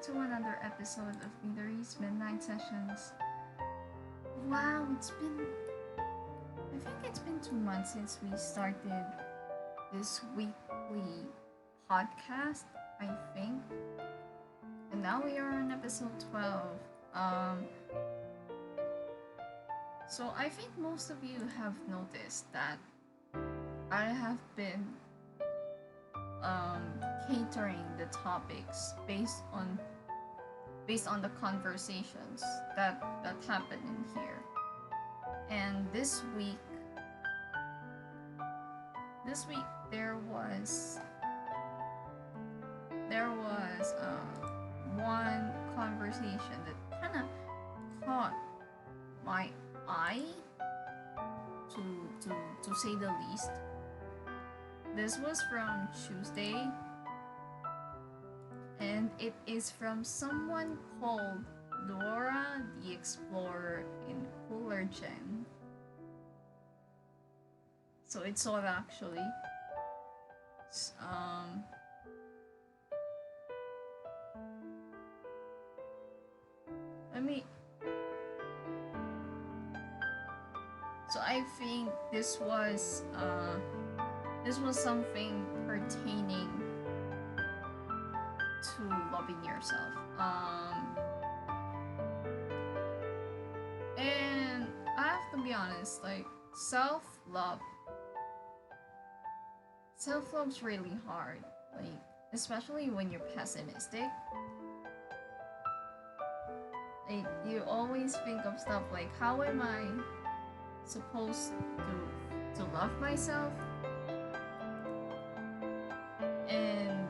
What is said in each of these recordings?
to another episode of Midoris Midnight Sessions. Wow, I think it's been 2 months since we started this weekly podcast, I think. And now we are on episode 12. So I think most of you have noticed that I have been catering the topics based on the conversations that happen in here. And this week there was one conversation that kind of caught my eye, to say the least. This was from Tuesday, and it is from someone called Dora the Explorer in Cooler Gen. So it's all actually. So I think this was something pertaining to loving yourself. And I have to be honest, like self-love's really hard. Like, especially when you're pessimistic. Like, you always think of stuff like, how am I supposed to love myself? And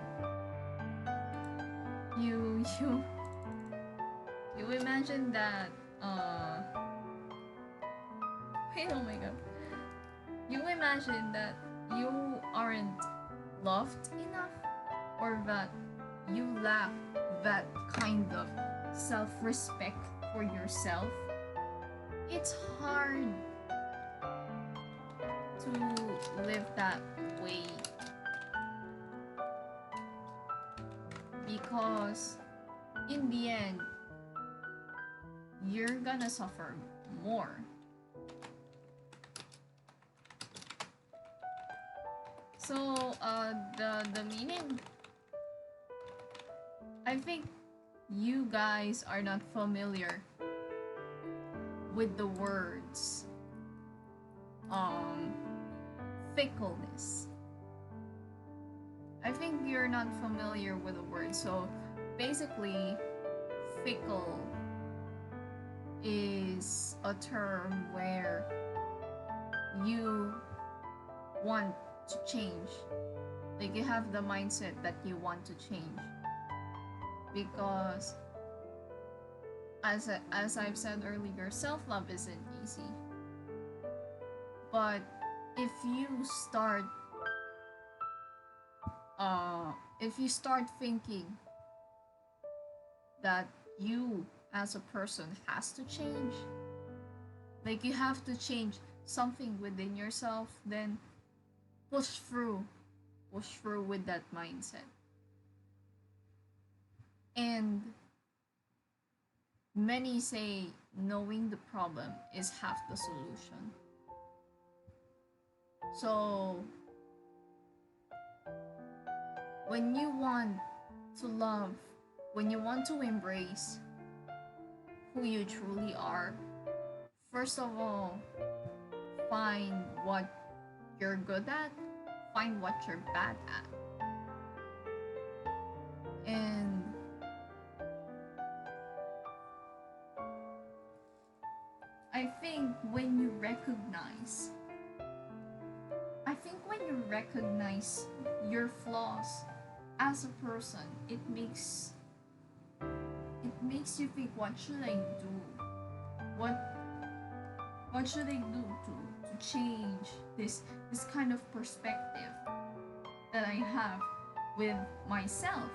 you imagine that wait, oh my god, you imagine that you aren't loved enough, or that you lack that kind of self-respect for yourself. It's hard to live that way, because in the end you're gonna suffer more. So the meaning, I think you guys are not familiar with the words fickleness. I think you're not familiar with the word. So basically, fickle is a term where you want to change. Like, you have the mindset that you want to change. Because as I've said earlier, self-love isn't easy. But if you start thinking that you as a person has to change, like you have to change something within yourself, then push through with that mindset. And many say knowing the problem is half the solution. So when you want to love, when you want to embrace who you truly are, first of all, find what you're good at, find what you're bad at. And I think when you recognize your flaws as a person, it makes you think, what should I do? What should I do to change this kind of perspective that I have with myself?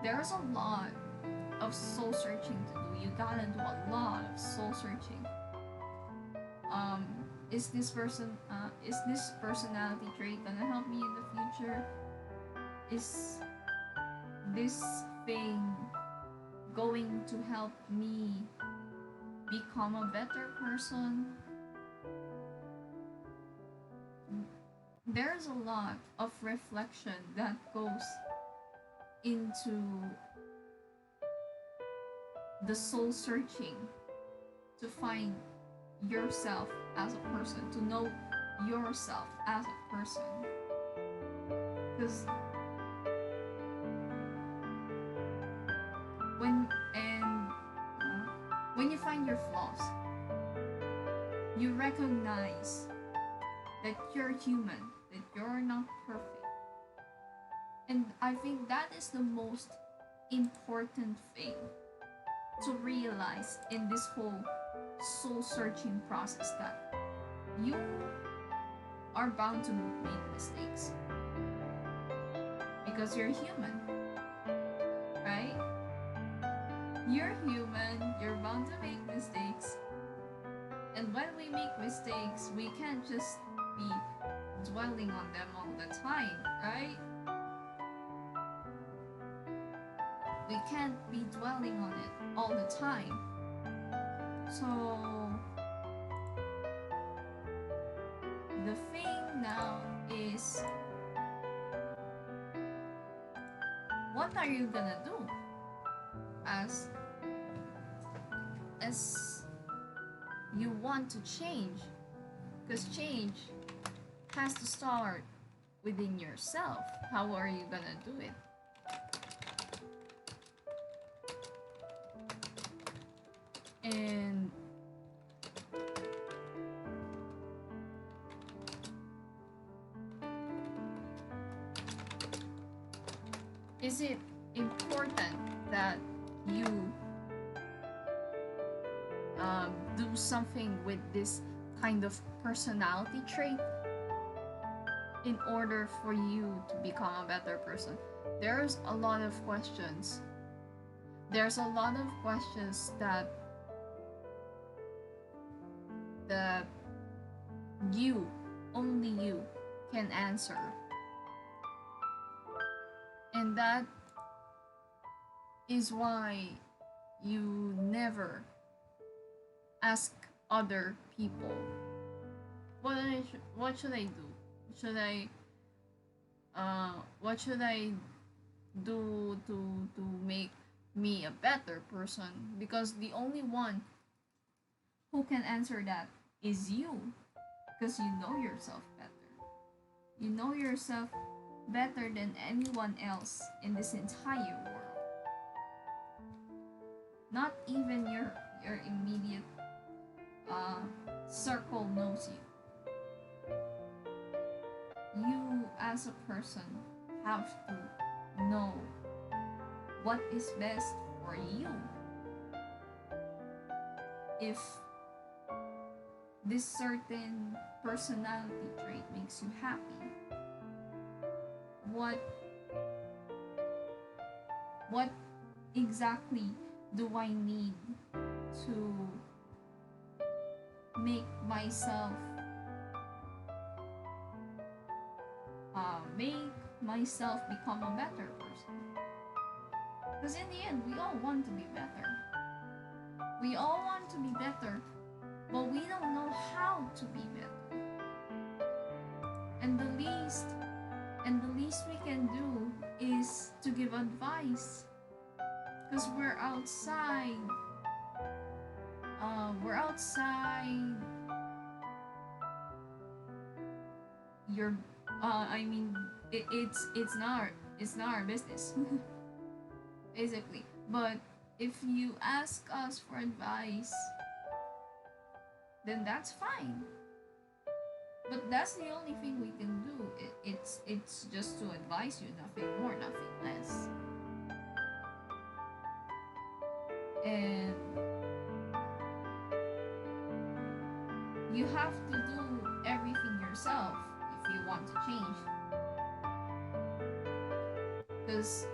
There's a lot of soul searching to do. You gotta do a lot of soul searching. is this personality trait gonna help me in the future? Is this thing going to help me become a better person? There's a lot of reflection that goes into the soul searching to find yourself as a person, to know yourself as a person. Because when you find your flaws, you recognize that you're human, that you're not perfect. And I think that is the most important thing to realize in this whole soul searching process, that you are bound to make mistakes because you're human, right? You're human, you're bound to make mistakes, and when we make mistakes, we can't just be dwelling on them all the time, right? We can't be dwelling on it all the time. So the thing now is, what are you gonna do as you want to change? Because change has to start within yourself. How are you gonna do it? And is it important that you do something with this kind of personality trait in order for you to become a better person? There's a lot of questions. There's a lot of questions that you, only you, can answer. And that is why you never ask other people, what should I do? What should I do to make me a better person? Because the only one who can answer that is you, because you know yourself better. You know yourself better than anyone else in this entire world. Not even your immediate circle knows you. You as a person have to know what is best for you. If this certain personality trait makes you happy, what exactly do I need to make myself become a better person? Because in the end, we all want to be better. We all want to be better, but we don't know how to be better. And the least we can do is to give advice, because we're outside your it's not our business basically. But if you ask us for advice, then that's fine. But that's the only thing we can do. It's just to advise you, nothing more, nothing less. And you have to do everything yourself if you want to change. Because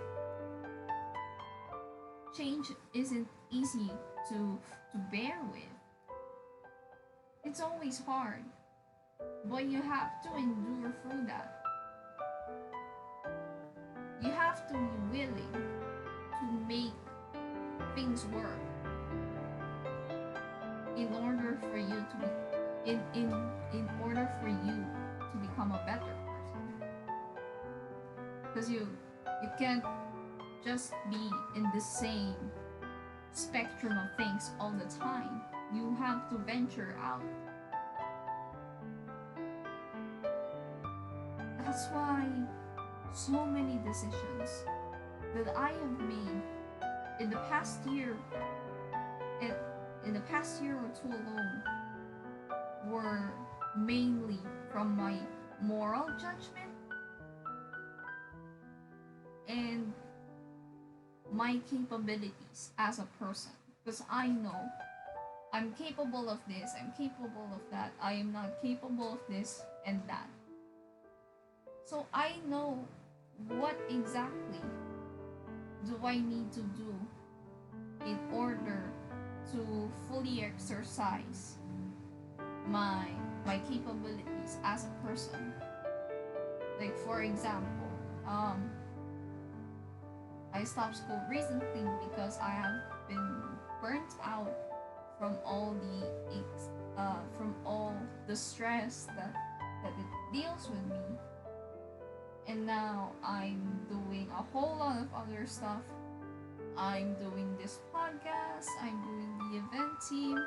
change isn't easy to bear with. It's always hard. but you have to endure through that. You have to be willing to make things work in order for you to be in order for you to become a better person. Because you can't just be in the same spectrum of things all the time. You have to venture out. That's why so many decisions that I have made in the past year, in the past year or two alone, were mainly from my moral judgment and my capabilities as a person. Because I know I'm capable of this, I'm capable of that, I am not capable of this and that. So I know what exactly do I need to do in order to fully exercise my capabilities as a person. Like for example, I stopped school recently because I have been burnt out from all the stress that it deals with me. And now I'm doing a whole lot of other stuff. I'm doing this podcast, I'm doing the event team.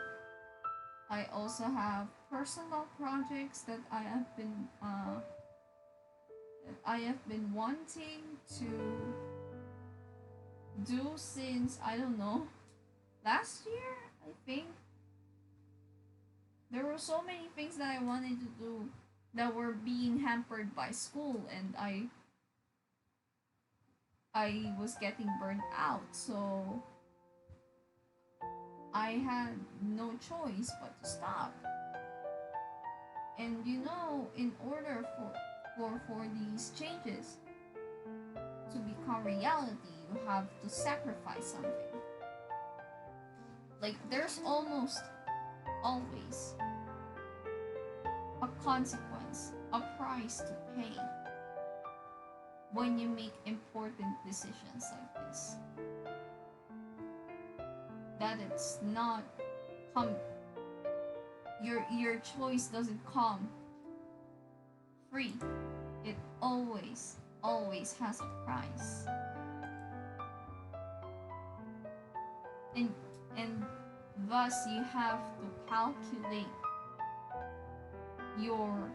I also have personal projects that I have been wanting to do since, I don't know, last year. I think there were so many things that I wanted to do that were being hampered by school, and I was getting burned out, so I had no choice but to stop. And you know, in order for these changes to become reality, you have to sacrifice something. Like there's almost always a consequence, a price to pay when you make important decisions like this. That it's not come your choice doesn't come free. It always has a price. And thus you have to calculate your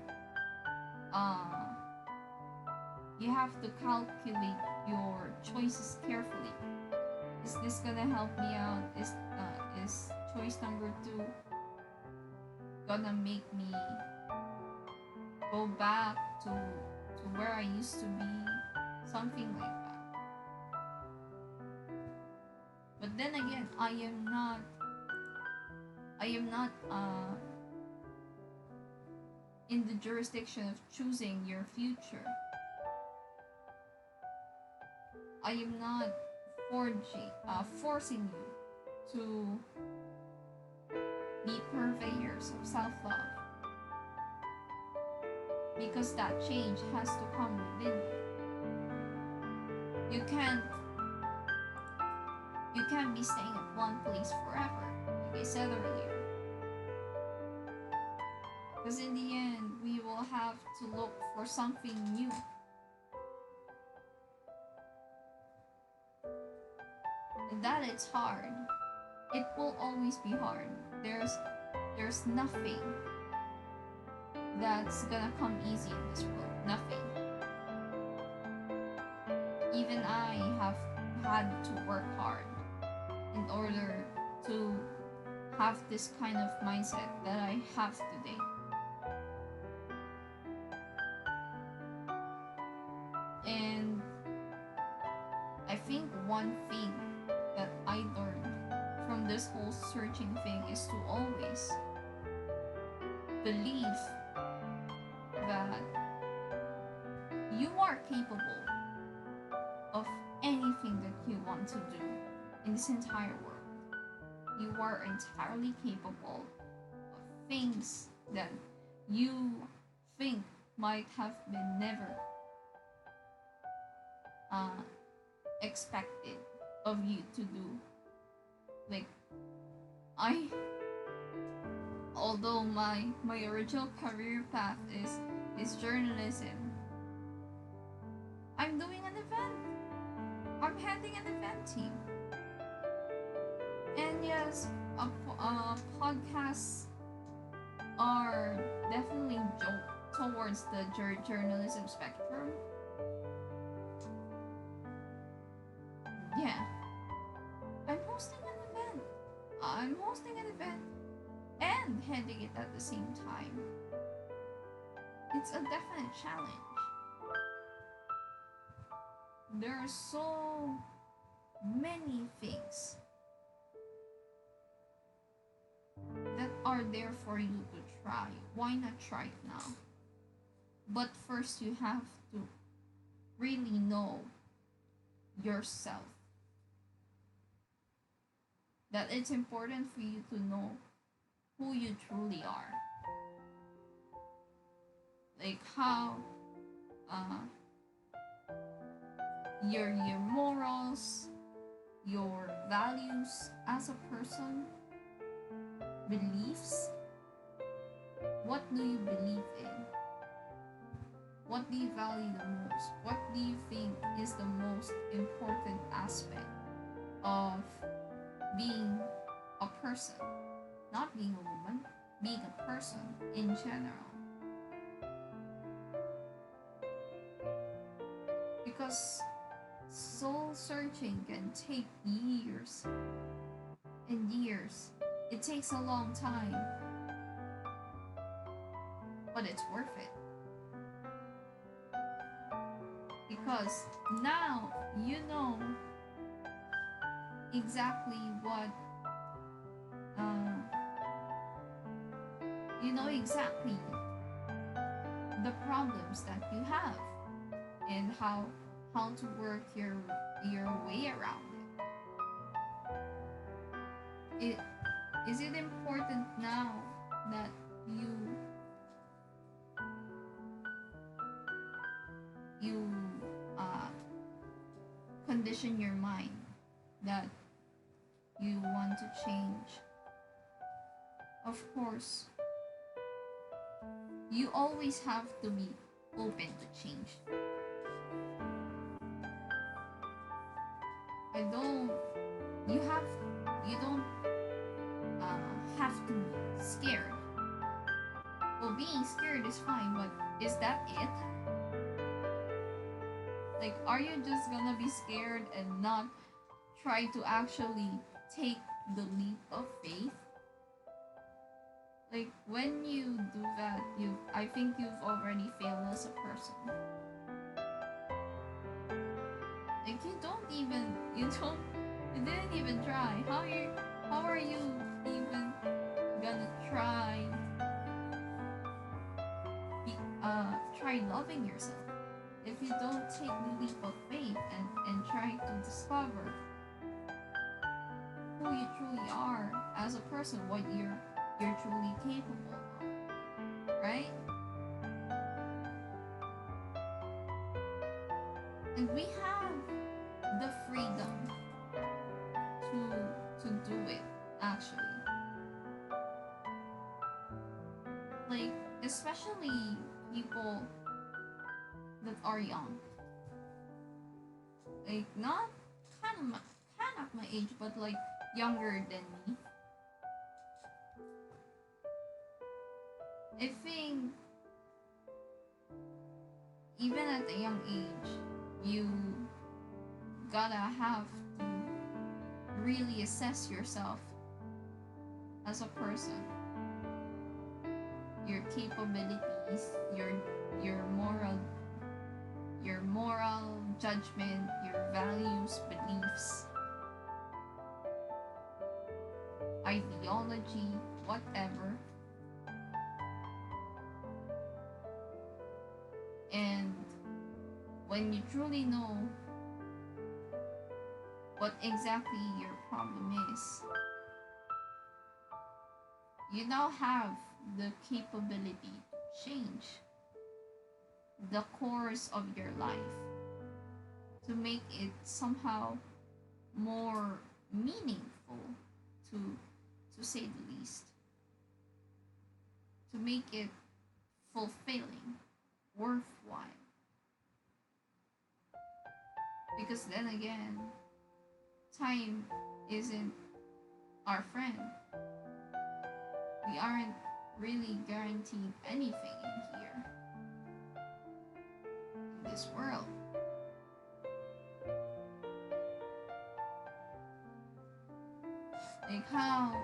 choices carefully. Is this gonna help me out? Is choice number 2 gonna make me go back to where I used to be? Something like that. But then again, I am not in the jurisdiction of choosing your future. I am not forcing you to be purveyors of self-love, because that change has to come within you. You can't be staying at one place forever, like I said earlier. Because in the end, we will have to look for something new. And that it's hard. It will always be hard. There's nothing that's gonna come easy in this world. Nothing. Even I have had to work hard in order to have this kind of mindset that I have today. And I think one thing that I learned from this whole searching thing is to always believe that you are capable of anything that you want to do in this entire world. You are entirely capable of things that you think might have been never expected of you to do. Like, I, although my original career path is journalism, I'm doing an event. I'm heading an event team. And yes, podcasts are definitely towards the journalism spectrum. Yeah. I'm hosting an event and heading it at the same time. It's a definite challenge. There are so many things that are there for you to try. Why not try it now? But first, you have to really know yourself. That it's important for you to know who you truly are. Like how your morals, your values as a person, beliefs. What do you believe in? What do you value the most? What do you think is the most important aspect of being a person? Not being a woman, being a person in general. Because soul searching can take years and years. It takes a long time, but it's worth it. Because now you know exactly what the problems that you have and how to work your way around it. Is it important now that you condition your mind that you want to change? Of course, you always have to be open to change. You don't have to be scared. Well, being scared is fine, but is that it? Like, are you just gonna be scared and not try to actually take the leap of faith? Like, when you do that, I think you've already failed as a person. Like, you didn't even try. How are you even gonna try loving yourself if you don't take the leap of faith and try to discover who you truly are as a person, what you're truly capable of, right? And we have the freedom to do it, actually. Like, especially people that are young. Like, not kind of my age, but like younger than me. I think even at a young age, you gotta have to really assess yourself as a person, your capabilities, your moral judgment, your values, beliefs, ideology, whatever. And when you truly know what exactly your problem is, you now have the capability to change the course of your life, to make it somehow more meaningful, to say the least, to make it fulfilling, worthwhile. Because then again, time isn't our friend. We aren't really guaranteed anything in here, in this world. Like how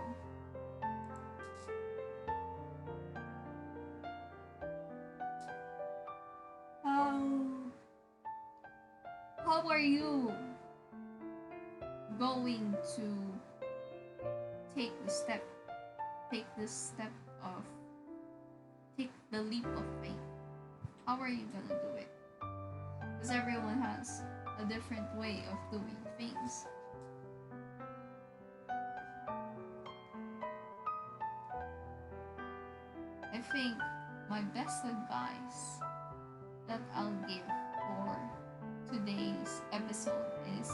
how are you going to take the step take this step of take the leap of faith? How are you gonna do it? Because everyone has a different way of doing things. I think my best advice that I'll give for today's episode is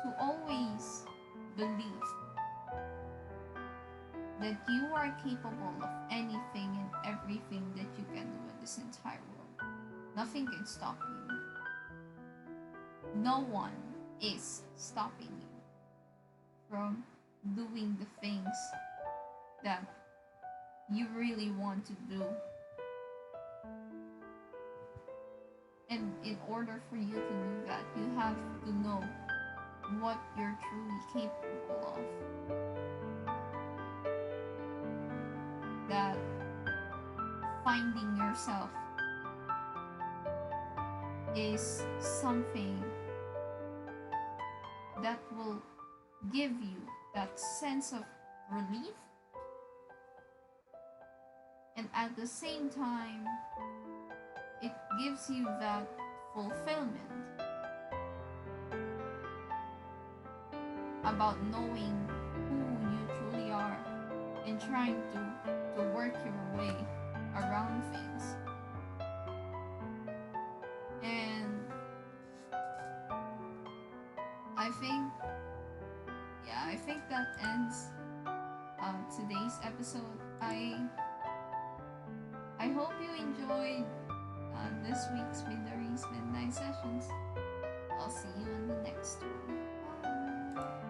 to always believe that you are capable of anything and everything that you can do in this entire world. Nothing can stop you. No one is stopping you from doing the things that you really want to do. And in order for you to do that, you have to know what you're truly capable of. That finding yourself is something that will give you that sense of relief, and at the same time it gives you that fulfillment about knowing who you truly are and trying to work your way around things. And I think that ends today's episode. I hope you enjoyed this week's Midoris Midnight Sessions. I'll see you in the next one. Bye.